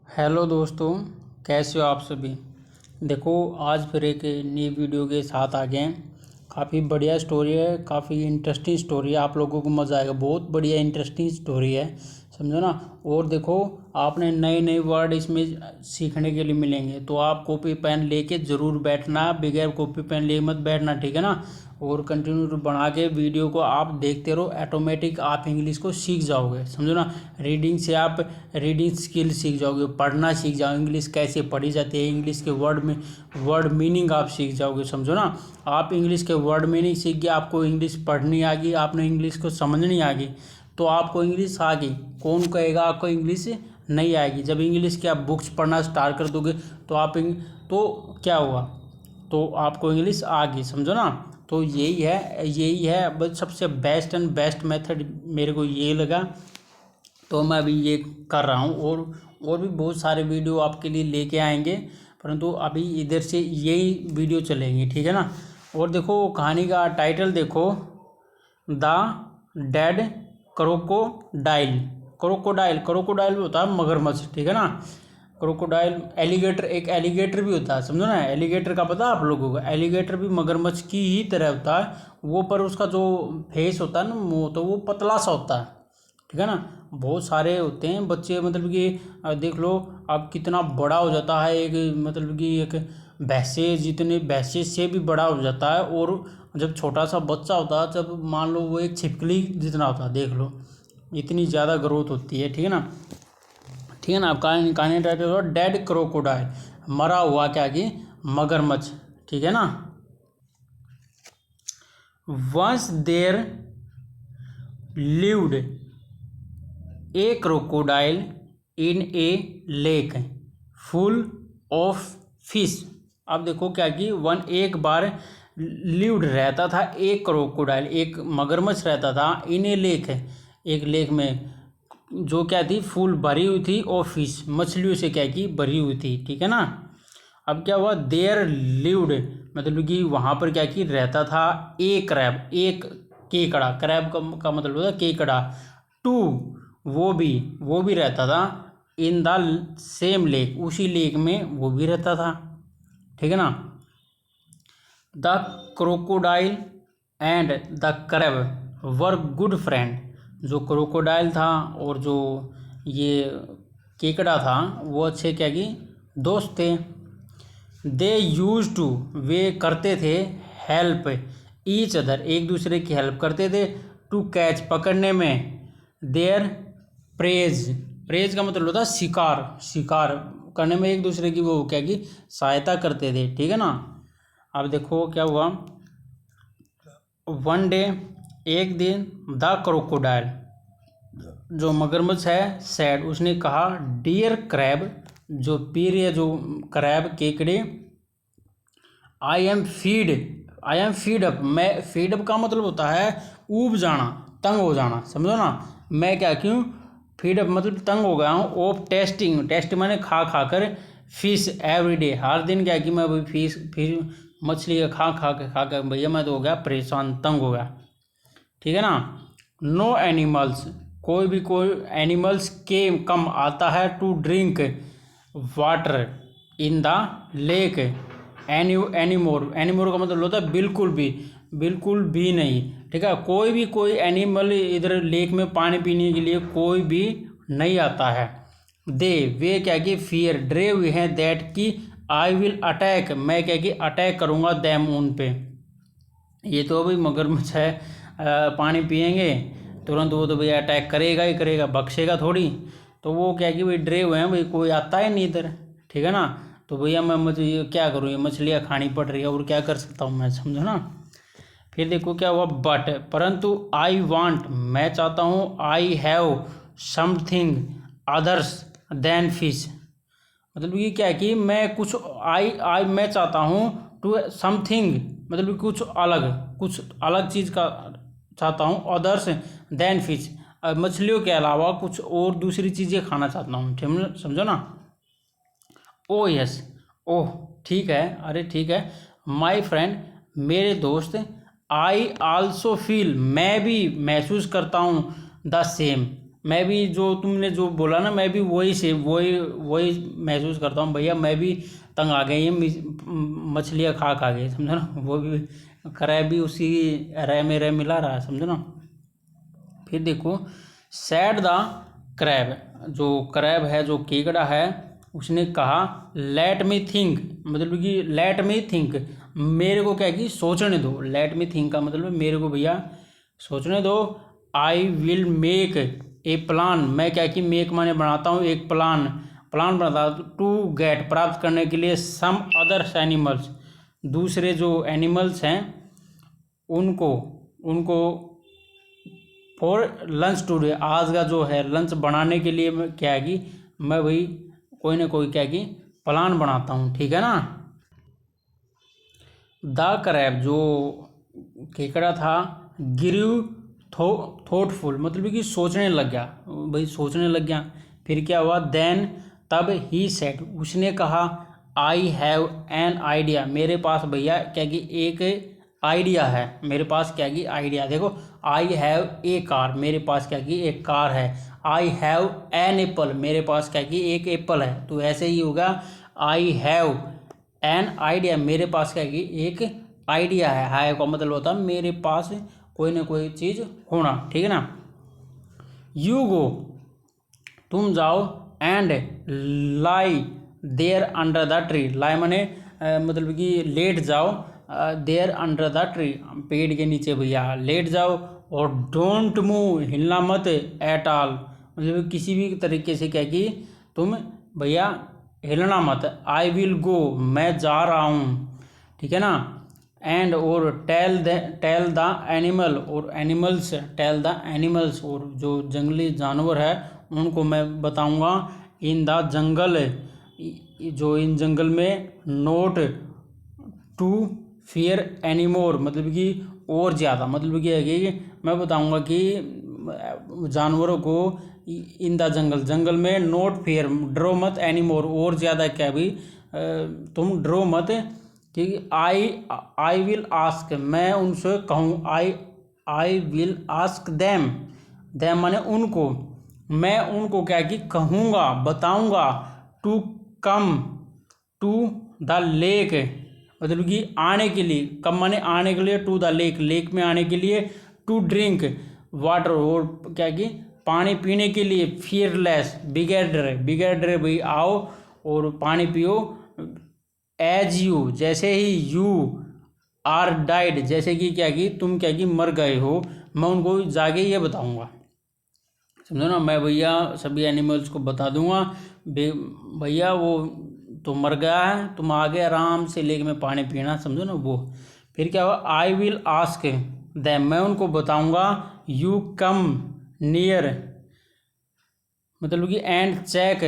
Hello दोस्तों, कैसे हो आप सभी। देखो, आज फिर एक नई वीडियो के साथ आ गए हैं। काफ़ी बढ़िया स्टोरी है, काफ़ी इंटरेस्टिंग स्टोरी है, आप लोगों को मज़ा आएगा। बहुत बढ़िया इंटरेस्टिंग स्टोरी है, समझो ना। और देखो, आपने नए नए वर्ड इसमें सीखने के लिए मिलेंगे, तो आप कॉपी पेन लेके ज़रूर बैठना, बगैर कॉपी पेन लिए मत बैठना, ठीक है ना। और कंटिन्यू बना के वीडियो को आप देखते रहो, ऑटोमेटिक आप इंग्लिश को सीख जाओगे, समझो ना। रीडिंग से आप रीडिंग स्किल सीख जाओगे, पढ़ना सीख जाओगे, इंग्लिश कैसे पढ़ी जाती है, इंग्लिश के वर्ड मीनिंग आप सीख जाओगे, समझो ना। आप इंग्लिश के वर्ड मीनिंग सीख गए, आपको इंग्लिश पढ़नी आ गई, आपने इंग्लिश को समझनी आ गई, तो आपको इंग्लिश आ गई। कौन कहेगा आपको इंग्लिश नहीं आएगी। जब इंग्लिश की आप बुक्स पढ़ना स्टार्ट कर दोगे तो तो क्या हुआ, तो आपको इंग्लिश आ गई, समझो ना। तो यही है बस सबसे बेस्ट एंड बेस्ट मेथड मेरे को ये लगा, तो मैं अभी ये कर रहा हूँ। और भी बहुत सारे वीडियो आपके लिए लेके आएंगे, परंतु अभी इधर से यही वीडियो चलेंगी, ठीक है ना। और देखो, कहानी का टाइटल देखो, the dead crocodile. Crocodile crocodile होता है मगरमच्छ, ठीक है ना। क्रोकोडाइल एलिगेटर, एक एलिगेटर भी होता है, समझो ना। एलिगेटर का पता है आप लोगों को, एलिगेटर भी मगरमच्छ की ही तरह होता है वो, पर उसका जो फेस होता है ना, मुंह, तो वो पतला सा होता है, ठीक है ना। बहुत सारे होते हैं बच्चे, मतलब कि देख लो, अब कितना बड़ा हो जाता है एक, मतलब कि एक भैंसे जितने, भैंसे से भी बड़ा हो जाता है। और जब छोटा सा बच्चा होता है, जब मान लो वो एक छिपकली जितना होता है, देख लो इतनी ज़्यादा ग्रोथ होती है, ठीक है ना। ठीक है ना। आप कहानी टाइटल हो डेड क्रोकोडाइल, मरा हुआ क्या कि मगरमच्छ, ठीक है ना। Once there lived a crocodile in a lake full of fish. अब देखो क्या कि एक बार लिव्ड रहता था एक क्रोकोडाइल, एक मगरमच्छ रहता था इन ए लेक, एक लेक में, जो क्या थी, फुल भरी हुई थी, और फिश मछलियों से क्या की भरी हुई थी, ठीक है ना। अब क्या हुआ, देयर लिव्ड, मतलब कि वहाँ पर क्या की रहता था एक क्रैब, एक केकड़ा, क्रैब का मतलब होता है केकड़ा। टू, वो भी रहता था इन द सेम लेक, उसी लेक में वो भी रहता था, ठीक है ना। The crocodile and the crab were good friend. जो क्रोकोडाइल था और जो ये केकड़ा था, वो अच्छे क्या की दोस्त थे। दे यूज टू, वे करते थे, हेल्प ईच अदर, एक दूसरे की हेल्प करते थे, टू कैच, पकड़ने में, देयर प्रेज, प्रेज का मतलब होता है शिकार, शिकार करने में एक दूसरे की वो क्या की सहायता करते थे, ठीक है ना। अब देखो क्या हुआ, वन डे, एक दिन, द क्रोकोडाइल, जो मगरमच्छ है, सैड, उसने कहा, डियर क्रैब, जो पीर है, जो क्रैब, केकड़े, आई एम फीड अप, मैं, फीड अप का मतलब होता है ऊब जाना, तंग हो जाना, समझो ना। मैं क्या क्यों, फीड अप मतलब तंग हो गया हूँ, ऑफ टेस्टिंग, टेस्ट मैंने खा खा कर, फिश एवरी डे, हर दिन क्या कि मैं वही फिश मछली खा कर भैया मैं तो हो गया परेशान, तंग हो गया, ठीक है ना। नो एनिमल्स, कोई एनिमल्स के कम आता है, to drink water in the lake anymore, anymore का मतलब होता है बिल्कुल भी नहीं, ठीक है। कोई एनिमल इधर लेक में पानी पीने के लिए कोई भी नहीं आता है। वे क्या कि फियर, डरे हुए हैं, दैट कि आई विल अटैक, मैं क्या कि अटैक करूँगा, दैम, उन पे। ये तो अभी मगरमच्छ है, पानी पियेंगे तुरंत वो तो भैया अटैक करेगा ही करेगा, बख्शेगा थोड़ी। तो वो क्या कि भाई डरे हुए हैं, भाई कोई आता है नहीं इधर, ठीक है ना। तो भैया मैं मुझे ये क्या करूँ, ये मछलियाँ खानी पड़ रही है, और क्या कर सकता हूँ मैं, समझो ना। फिर देखो क्या हुआ, बट, परंतु, आई वांट, मैं चाहता हूँ, I have something others than fish, मतलब ये क्या है कि मैं कुछ, आई आई मैं चाहता हूँ, टू समथिंग, मतलब कि कुछ अलग चीज़ का चाहता हूँ, अदर्स देन फिश, मछलियों के अलावा कुछ और दूसरी चीज़ें खाना चाहता हूँ, समझो ना। ओ यस, ओह ठीक है, अरे ठीक है, माई फ्रेंड, मेरे दोस्त, आई आल्सो फील, मैं भी महसूस करता हूँ, द सेम, मैं भी जो तुमने जो बोला ना, मैं भी वही महसूस करता हूँ भैया। मैं भी तंग आ गए, ये मछलियाँ खा खा गए, समझो ना। वो भी क्रैब भी उसी रह में रह मिला रहा है, समझो ना। फिर देखो, सैड द क्रैब, जो क्रैब है, जो केकड़ा है, उसने कहा लेट मी थिंक, मतलब कि लेट मी थिंक, मेरे को क्या कि सोचने दो। लेट मी थिंक का मतलब मेरे को भैया सोचने दो। I will make a plan, मैं क्या कि मेक माने बनाता हूँ, एक प्लान बनाता हूँ, टू गेट, प्राप्त करने के लिए, सम अदर्स एनिमल्स, दूसरे जो एनिमल्स हैं उनको उनको फॉर लंच टूडे, आज का जो है लंच बनाने के लिए क्या है कि मैं वही कोई ना कोई क्या कि प्लान बनाता हूँ, ठीक है ना। द क्रैब, जो केकड़ा था, गिरिव थॉटफुल, मतलब कि सोचने लग गया, भाई सोचने लग गया। फिर क्या हुआ, देन, तब, ही सेड, उसने कहा, आई हैव एन आइडिया, मेरे पास भैया क्या कि एक आइडिया है, मेरे पास क्या कि आइडिया। देखो, आई हैव ए कार, मेरे पास क्या कि एक कार है। आई हैव एन एप्पल, मेरे पास क्या कि एक एप्पल है। तो ऐसे ही होगा, आई हैव एन आइडिया, मेरे पास क्या कि एक आइडिया है। हाई का मतलब होता है मेरे पास कोई ना कोई चीज़ होना, ठीक है ना। यू गो, तुम जाओ, and lie there under the tree, lie माने मतलब कि लेट जाओ, देयर अंडर द ट्री, पेड़ के नीचे भैया लेट जाओ, और डोंट मूव, हिलना मत, एट ऑल, मतलब किसी भी तरीके से क्या कि तुम भैया हिलना मत। आई विल गो, मैं जा रहा हूँ, ठीक है ना। एंड, और टेल द एनिमल, और एनिमल्स, टेल द एनिमल्स, और जो जंगली जानवर है उनको मैं बताऊंगा, इन द जंगल, जो इन जंगल में, नोट टू फियर एनीमोर, मतलब कि और ज़्यादा, मतलब कि है कि मैं बताऊंगा कि जानवरों को इन द जंगल में, नोट फियर, डरो मत, एनीमोर, और ज़्यादा क्या भी तुम डरो मत, कि आई विल आस्क, मैं उनसे कहूँ, आई विल आस्क देम माने उनको, मैं उनको क्या कि कहूँगा, बताऊँगा, to come to the lake, मतलब कि आने के लिए, कम माने आने के लिए, टू द लेक में आने के लिए, टू ड्रिंक वाटर, और क्या कि पानी पीने के लिए, फियरलेस, बिगैर डरे भाई आओ और पानी पियो, एज यू, जैसे ही, यू आर डाइड, जैसे कि क्या कि तुम क्या कि मर गए हो, मैं उनको जाके ये बताऊंगा, समझो ना। मैं भैया सभी एनिमल्स को बता दूंगा, भैया वो तो मर गया है, तुम आगे आराम से लेक में पानी पीना, समझो ना वो। फिर क्या हुआ, आई विल आस्क देम, मैं उनको बताऊंगा, यू कम नियर, मतलब कि and check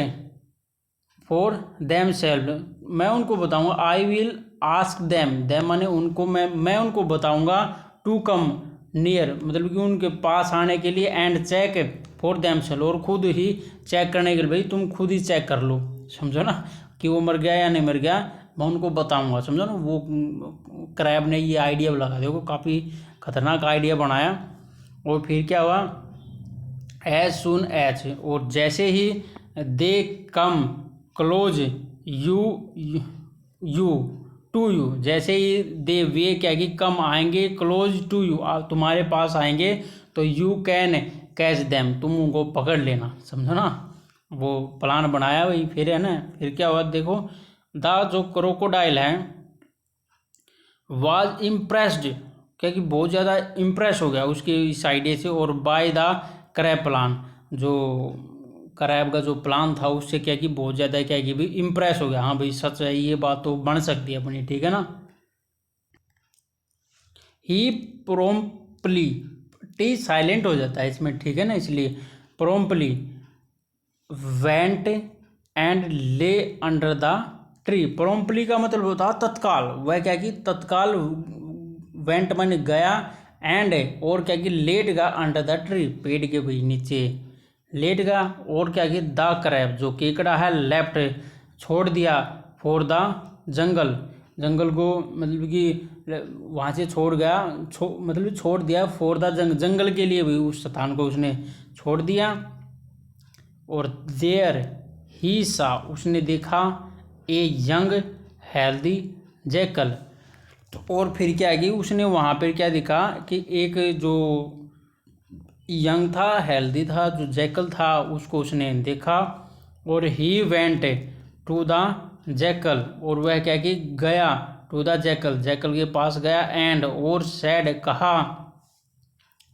for them self, मैं उनको बताऊंगा, आई विल आस्क देम माने उनको, मैं उनको बताऊंगा, टू कम नियर, मतलब कि उनके पास आने के लिए, and check for them self, और खुद ही चेक करने के लिए, भाई तुम खुद ही चेक कर लो, समझो ना, कि वो मर गया या नहीं मर गया, मैं उनको बताऊंगा, समझो ना। वो क्रैब ने ये आइडिया लगा, देखो काफ़ी खतरनाक आइडिया बनाया। और फिर क्या हुआ, एज सुन एज, और जैसे ही, they come close you to you, जैसे ही दे वे क्या कि कम आएंगे, क्लोज टू यू, तुम्हारे पास आएंगे, तो यू कैन कैच देम, तुम उनको पकड़ लेना, समझो ना। वो प्लान बनाया वही, फिर है ना। फिर क्या हुआ देखो, द जो क्रोकोडाइल है, वाज इम्प्रेस्ड, क्योंकि बहुत ज़्यादा इम्प्रेस हो गया उसके इस आइडिया से, और बाय द क्रैब प्लान, जो क्रैब का जो प्लान था उससे क्या कि बहुत ज़्यादा क्या कि भी इम्प्रेस हो गया, हाँ भाई सच है, ये बात तो बन सकती है अपनी, ठीक है ना। ही प्रोम्पली, टी साइलेंट हो जाता है इसमें, ठीक है ना, इसलिए प्रोम्पली वेंट एंड ले अंडर द ट्री, प्रोम्पली का मतलब होता है तत्काल, वह क्या कि तत्काल, वेंट मन गया, एंड और क्या कि लेट गया, अंडर द ट्री, पेड़ के भाई नीचे लेट गया, और क्या कि द क्रैब जो केकड़ा है, लेफ्ट छोड़ दिया, फॉर द जंगल को, मतलब कि वहाँ से छोड़ गया, मतलब छोड़ दिया, फॉर द जंगल के लिए भी उस स्थान को उसने छोड़ दिया। और देयर ही सा उसने देखा ए यंग हेल्दी जैकल। तो और फिर क्या है कि उसने वहाँ पर क्या देखा कि एक जो यंग था, हेल्दी था, जो जैकल था, उसको उसने देखा। और he went to the jackal, और वह क्या कि गया टू द जैकल, जैकल के पास गया। एंड और सैड कहा,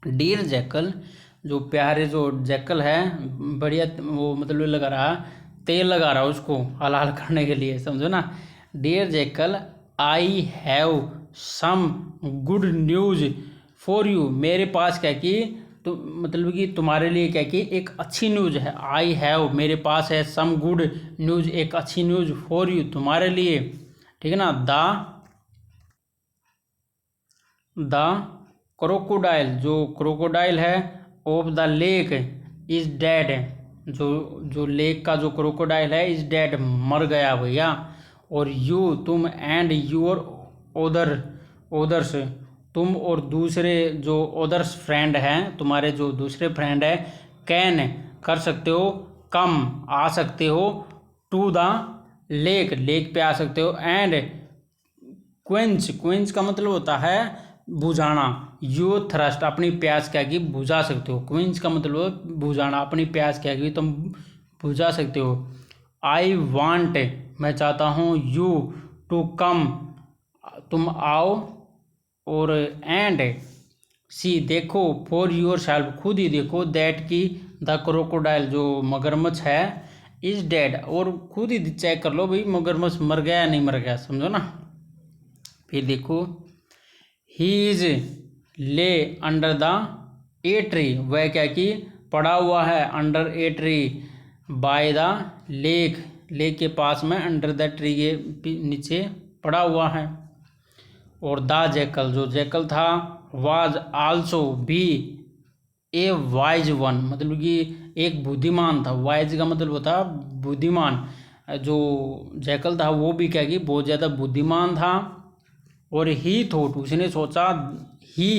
डियर जैकल, जो प्यारे जो जैकल है, बढ़िया वो मतलब लगा रहा, तेल लगा रहा उसको हलाल करने के लिए, समझो ना। Dear jackal, I have some good news for you, मेरे पास क्या कि तो मतलब कि तुम्हारे लिए क्या कि एक अच्छी न्यूज़ है। आई हैव मेरे पास है, सम गुड न्यूज़ एक अच्छी न्यूज़, फॉर यू तुम्हारे लिए, ठीक है ना। द क्रोकोडाइल, जो क्रोकोडाइल है, of the lake is dead, जो जो लेक का जो क्रोकोडाइल है, इज डेड मर गया भैया। और यू तुम, एंड यूर ओदर्स तुम और दूसरे जो ओदर्स फ्रेंड हैं, तुम्हारे जो दूसरे फ्रेंड है, कैन कर सकते हो, कम आ सकते हो, टू द लेक लेक पे आ सकते हो। एंड क्वेंच का मतलब होता है बुझाना। यू थ्रस्ट अपनी प्यास क्या कि बुझा सकते हो। क्वेंच का मतलब बुझाना, अपनी प्यास क्या कि तुम बुझा सकते हो। आई वांट मैं चाहता हूँ, यू टू कम तुम आओ, और एंड सी देखो, फॉर योर सेल्फ खुद ही देखो, दैट की द क्रोकोडाइल जो मगरमच्छ है, इज डेड, और खुद ही चेक कर लो भाई मगरमच्छ मर गया या नहीं मर गया, समझो ना। फिर देखो, ही इज ले अंडर द ए ट्री, वह क्या कि पड़ा हुआ है, under a tree, by the lake lake के पास में, अंडर द ट्री के नीचे पड़ा हुआ है। और द जैकल जो जैकल था, वाज आल्सो भी ए वाइज वन, मतलब कि एक बुद्धिमान था। वाइज का मतलब होता बुद्धिमान, जो जैकल था वो भी क्या कि बहुत ज़्यादा बुद्धिमान था। और ही थॉट उसने सोचा, ही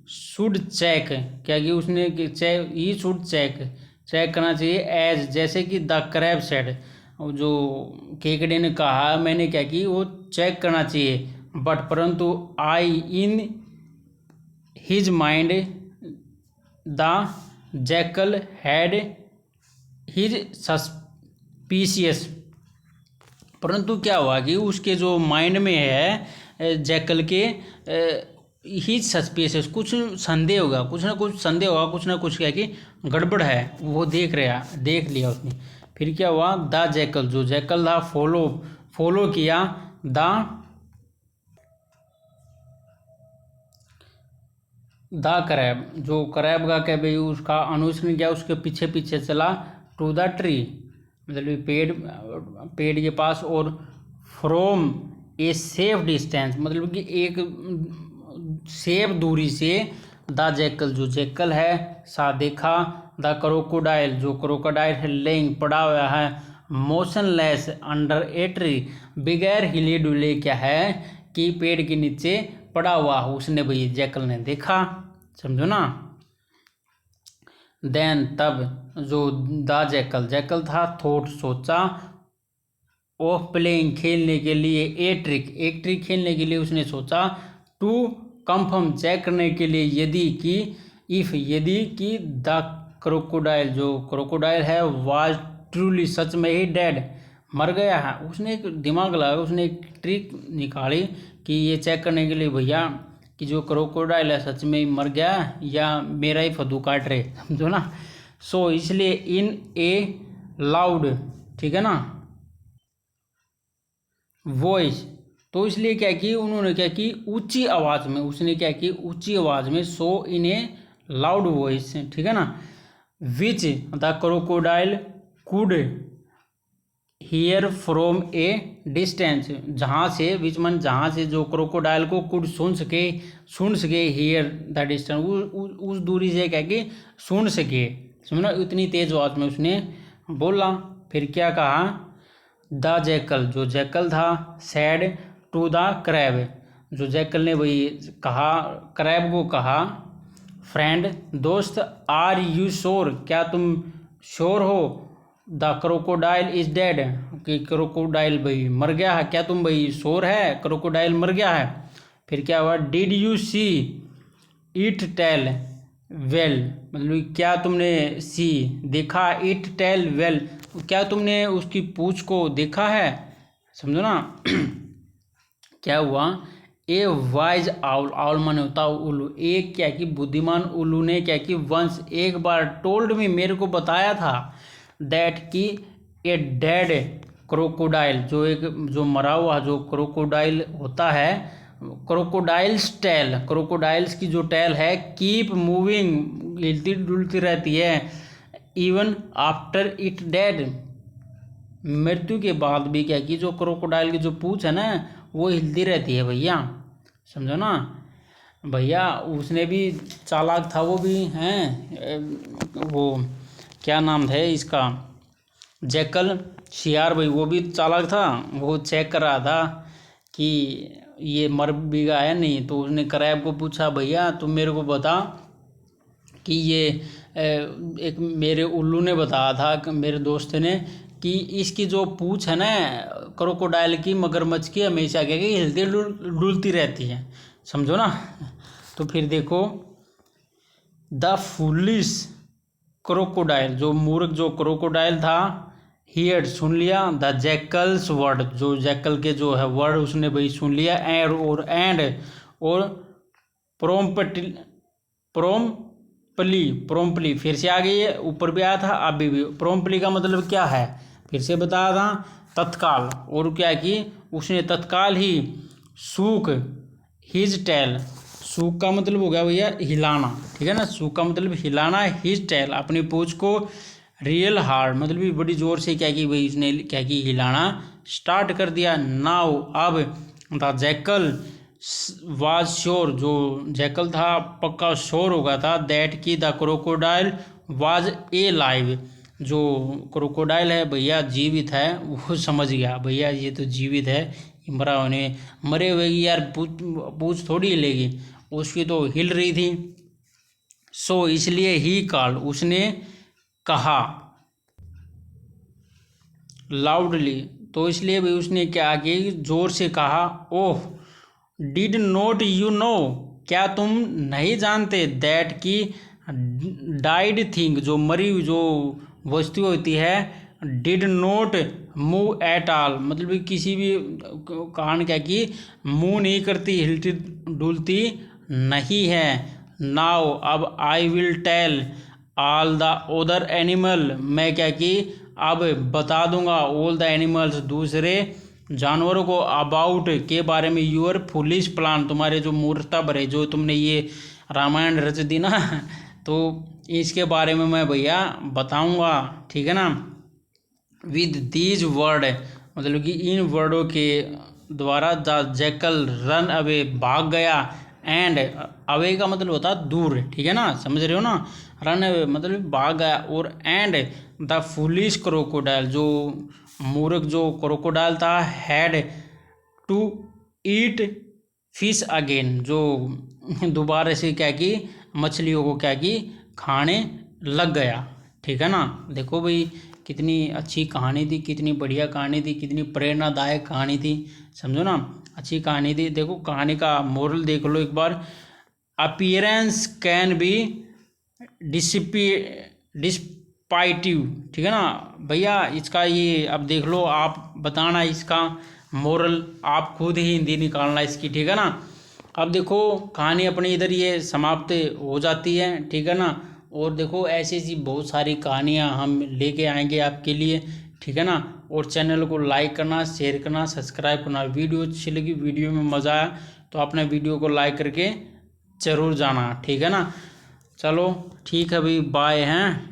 शुड चेक क्या कि उसने check, he should check check करना चाहिए, एज जैसे कि द क्रैब सेड, जो केकड़े ने कहा, मैंने क्या कि वो चेक करना चाहिए। बट परंतु I in his mind the jackal had his suspicious, परंतु क्या हुआ कि उसके जो माइंड में है जैकल के ही सस्पिशियस, कुछ संदेह होगा, कुछ ना कुछ संदेह होगा, कुछ ना कुछ क्या कि गड़बड़ है, वो देख लिया उसने। फिर क्या हुआ, द जैकल जो जैकल था, फॉलो किया द करैब, जो करैब का क्या भाई उसका अनुसरण किया, उसके पीछे पीछे चला, टू द ट्री मतलब पेड़ के पास, और फ्रॉम ए सेफ डिस्टेंस मतलब कि एक सेफ दूरी से, द जैकल जो जैकल है, सा देखा, द क्रोकोडाइल जो क्रोकोडाइल है, लेइंग पड़ा हुआ है, मोशनलेस अंडर ए ट्री, बगैर हिले डुले क्या है कि पेड़ के नीचे पड़ा हुआ, उसने भाई जैकल ने देखा, समझो ना। देन तब जो द जैकल था, थॉट सोचा, ऑफ प्लेइंग खेलने के लिए, एक ट्रिक खेलने के लिए उसने सोचा, टू कंफर्म चेक करने के लिए, यदि कि द क्रोकोडाइल जो क्रोकोडाइल है, वाज ट्रूली सच में ही डेड मर गया है। उसने एक दिमाग लगाया, उसने एक ट्रिक निकाली कि ये चेक करने के लिए भैया कि जो क्रोकोडाइल है सच में ही मर गया या मेरा ही फद्दू काट रहे, समझो ना। सो इसलिए इन ए लाउड, ठीक है ना, वॉइस, तो इसलिए क्या कि उन्होंने क्या कि ऊंची आवाज़ में, उसने क्या कि ऊंची आवाज़ में, सो इन ए लाउड वॉइस, ठीक है ना, which the crocodile could hear from A distance, जहाँ से जहाँ से जो क्रोकोडाइल को कुड सुन सके हियर द डिस्टेंस, उस दूरी से क्या कि सुन सके, समझना, इतनी तेज आवाज में उसने बोला। फिर क्या कहा, द जैकल जो जैकल था, सैड टू द क्रैब, जो जैकल ने वही कहा, क्रैब को कहा, फ्रेंड दोस्त, आर यू श्योर क्या तुम श्योर हो, द क्रोकोडाइल इज डेड, कि क्रोकोडाइल भाई मर गया है, क्या तुम भाई शोर है, क्रोकोडाइल मर गया है। फिर क्या हुआ, did you see it tail well, मतलब क्या तुमने सी देखा, इट टेल वेल, क्या तुमने उसकी पूंछ को देखा है, समझो ना। क्या हुआ, ए वाइज आउल, आउल माने होता है उल्लू, एक क्या कि बुद्धिमान उल्लू ने क्या कि वंस एक बार टोल्ड मी मेरे को बताया था, दैट कि ए डेड क्रोकोडाइल, जो एक जो मरा हुआ जो क्रोकोडाइल होता है, क्रोकोडाइल्स टेल, क्रोकोडाइल्स की जो टेल है कीप मूविंग, हिलती डुलती रहती है, इवन आफ्टर इट डेड, मृत्यु के बाद भी क्या कि जो क्रोकोडाइल की जो पूंछ है ना वो हिलती रहती है भैया, समझो ना भैया। उसने भी चालाक था वो भी हैं, वो क्या नाम था इसका, जैकल शियार भाई, वो भी चालाक था। वो चेक कर रहा था कि ये मर भी गया है नहीं, तो उसने क्रैब को पूछा भैया तुम मेरे को बता कि ये एक मेरे उल्लू ने बताया था मेरे दोस्त ने कि इसकी जो पूंछ है ना क्रोकोडाइल की, मगरमच्छ की, हमेशा क्या कि हिलती डुलती रहती है, समझो ना। तो फिर देखो, द फुलिश क्रोकोडाइल, जो मूर्ख जो क्रोकोडाइल था, ही हैड सुन लिया द जैकल्स वर्ड, जो जैकल के जो है वर्ड उसने भाई सुन लिया, और प्रोम्पली फिर से आ गई है, ऊपर भी आया था अभी भी। प्रोम्पली का मतलब क्या है, फिर से बताया था, तत्काल, और क्या कि उसने तत्काल ही सूक हिज टेल, सूक का मतलब हो गया भैया हिलाना, ठीक है ना, सूक का मतलब हिलाना, हिज टेल अपनी पूंछ को, रियल हार्ड मतलब भी बड़ी जोर से क्या कि भाई उसने क्या कि हिलाना स्टार्ट कर दिया। नाउ अब द जैकल वाज श्योर, जो जैकल था पक्का श्योर हो गया था, दैट की the crocodile was a live, जो क्रोकोडाइल है भैया जीवित है, वो समझ गया भैया ये तो जीवित है, मरा होने मरे हुए की यार पूछ थोड़ी हिलेगी, उसकी तो हिल रही थी। सो इसलिए ही कॉल, उसने कहा, लाउडली, तो इसलिए भी उसने क्या किया जोर से कहा, ओह डिड नॉट यू नो, क्या तुम नहीं जानते, दैट की डाइड थिंग, जो मरी हुई जो वस्तु होती है, did not move at all, मतलब किसी भी कारण क्या कि मूव नहीं करती, हिलती डुलती नहीं है। नाउ अब I will tell all the other animal, मैं क्या कि अब बता दूंगा ऑल द एनिमल्स दूसरे जानवरों को, अबाउट के बारे में, यूर फुलिश प्लान, तुम्हारे जो मूर्खता भरे जो तुमने ये रामायण रच दी ना तो इसके बारे में मैं भैया बताऊंगा, ठीक है ना। विद दीज वर्ड, मतलब कि इन वर्डों के द्वारा द जैकल रन अवे भाग गया, एंड अवे का मतलब होता है दूर, ठीक है ना, समझ रहे हो ना, रन अवे मतलब भाग गया, और एंड द फुलिश क्रोकोडाइल, जो मूर्ख जो क्रोकोडाइल था, had to eat fish again, जो दोबारा से क्या कि मछलियों को क्या कि खाने लग गया, ठीक है ना। देखो भाई कितनी अच्छी कहानी थी, कितनी बढ़िया कहानी थी, कितनी प्रेरणादायक कहानी थी, समझो ना, अच्छी कहानी थी। देखो कहानी का मोरल देख लो एक बार, अपीयरेंस कैन बी डिस्पाइटिव, ठीक है ना भैया, इसका ये अब देख लो, आप बताना इसका मोरल, आप खुद ही हिंदी निकालना इसकी, ठीक है ना। अब देखो कहानी अपनी इधर ये समाप्त हो जाती है, ठीक है ना, और देखो ऐसी ऐसी बहुत सारी कहानियाँ हम लेके आएंगे आपके लिए, ठीक है ना। और चैनल को लाइक करना, शेयर करना, सब्सक्राइब करना। वीडियो अच्छी लगी, वीडियो में मज़ा आया तो अपने वीडियो को लाइक करके ज़रूर जाना, ठीक है ना। चलो ठीक है भाई, बाय हैं।